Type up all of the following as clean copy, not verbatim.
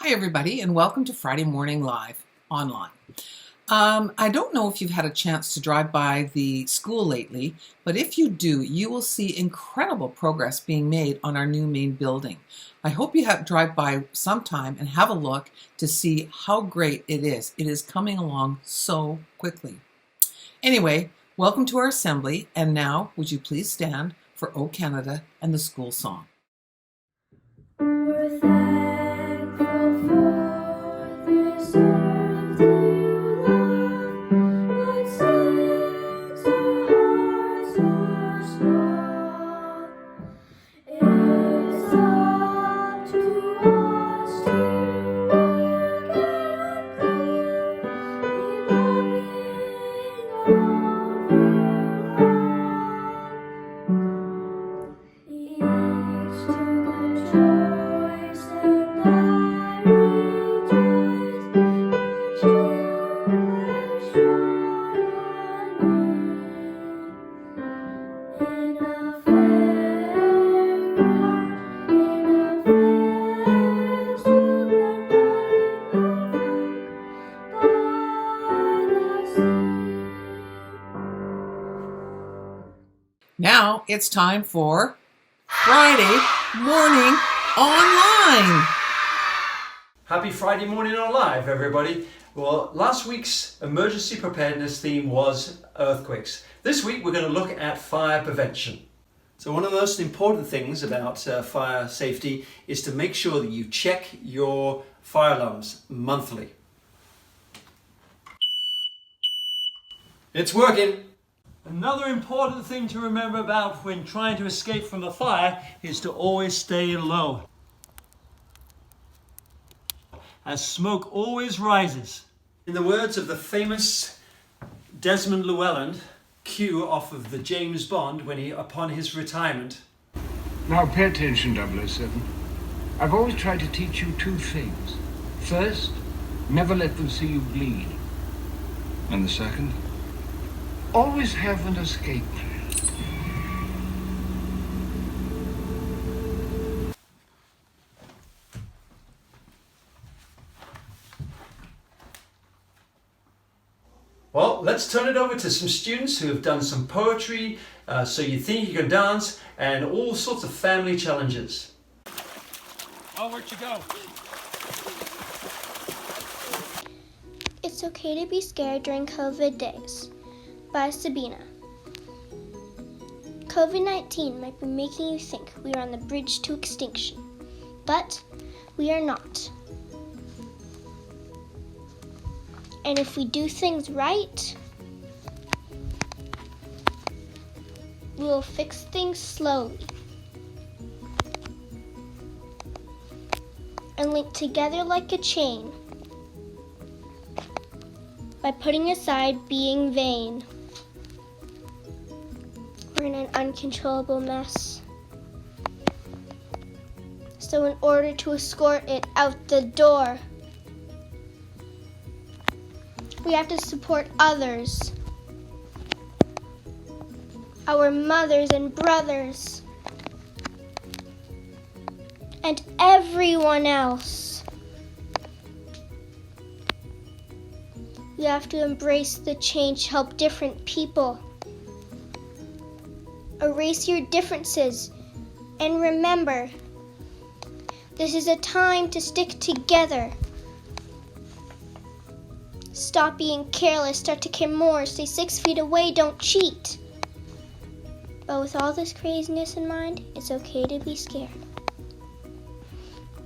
Hi, everybody, and welcome to Friday Morning Live online. I don't know if you've had a chance to drive by the school lately, but if you do, you will see incredible progress being made on our new main building. I hope you drive by sometime and have a look to see how great it is. It is coming along so quickly. Anyway, welcome to our assembly, and now would you please stand for O Canada and the school song. We're thankful for this earth you love, but since our hearts are small, it's up to us to work and grow, belonging overall. Each took a choice and I rejoice, for you shone on me. In a fair ground, in a fair school, Glenlyon, Norfolk, by the sea. Now it's time for Friday Morning Online. Happy Friday morning on live, everybody. Well, last week's emergency preparedness theme was earthquakes. This week we're going to look at fire prevention. So one of the most important things about fire safety is to make sure that you check your fire alarms monthly. It's working. Another important thing to remember about when trying to escape from a fire is to always stay low, as smoke always rises. In the words of the famous Desmond Llewellyn, Q off of the James Bond upon his retirement. Now pay attention, 007. I've always tried to teach you two things. First, never let them see you bleed. And the second? Always have an escape plan. Well, let's turn it over to some students who have done some poetry, So You Think You Can Dance, and all sorts of family challenges. Oh, where'd you go? It's Okay to Be Scared During COVID Days by Sabina. COVID-19 might be making you think we are on the bridge to extinction, but we are not. And if we do things right, we will fix things slowly and link together like a chain by putting aside being vain. We're in an uncontrollable mess. So in order to escort it out the door, we have to support others, our mothers and brothers, and everyone else. We have to embrace the change, help different people. Erase your differences and remember, this is a time to stick together. Stop being careless, start to care more, stay 6 feet away, don't cheat. But with all this craziness in mind, it's okay to be scared.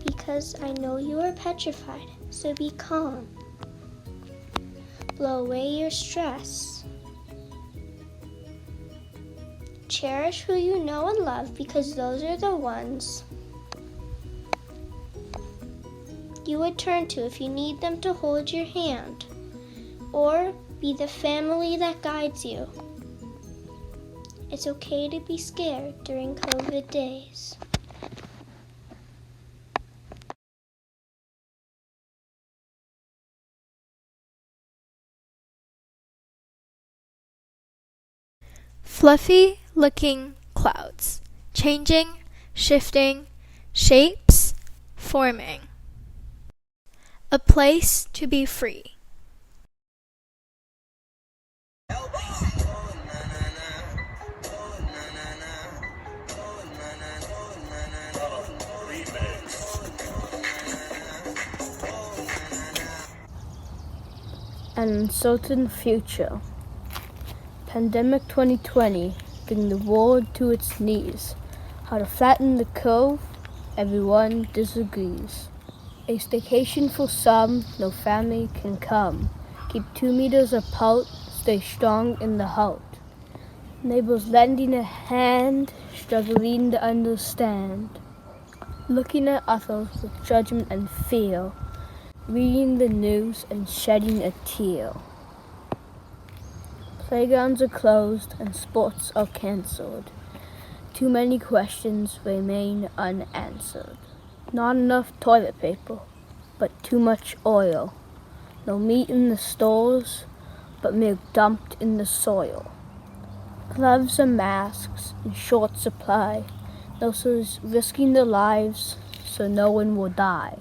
Because I know you are petrified, so be calm. Blow away your stress. Cherish who you know and love, because those are the ones you would turn to if you need them to hold your hand, or be the family that guides you. It's okay to be scared during COVID days. Fluffy looking clouds, changing, shifting, shapes, forming. A place to be free. An uncertain future. Pandemic 2020 bring the world to its knees. How to flatten the curve, everyone disagrees. A staycation for some, no family can come. Keep 2 meters apart, stay strong in the heart. Neighbors lending a hand, struggling to understand. Looking at others with judgment and fear. Reading the news and shedding a tear. Playgrounds are closed and sports are cancelled. Too many questions remain unanswered. Not enough toilet paper, but too much oil. No meat in the stores, but milk dumped in the soil. Gloves and masks in short supply. Nurses risking their lives so no one will die.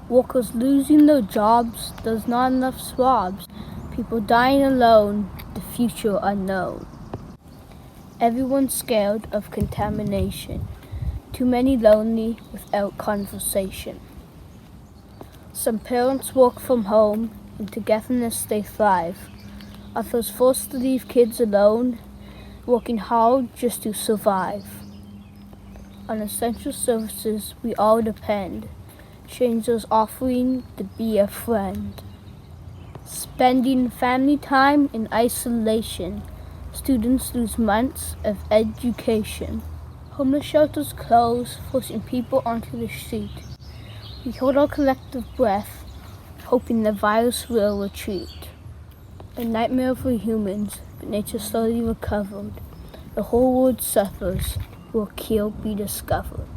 Workers losing their jobs, there's not enough swabs. People dying alone, the future unknown. Everyone's scared of contamination. Too many lonely without conversation. Some parents work from home, in togetherness they thrive. Others forced to leave kids alone, working hard just to survive. On essential services we all depend. Strangers offering to be a friend. Spending family time in isolation. Students lose months of education. Homeless shelters close, forcing people onto the street. We hold our collective breath, hoping the virus will retreat. A nightmare for humans, but nature slowly recovered. The whole world suffers, will cure be discovered.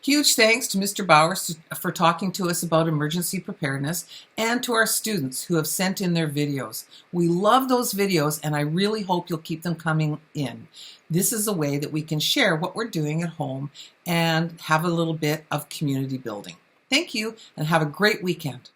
Huge thanks to Mr. Bowers for talking to us about emergency preparedness and to our students who have sent in their videos. We love those videos and I really hope you'll keep them coming in. This is a way that we can share what we're doing at home and have a little bit of community building. Thank you and have a great weekend.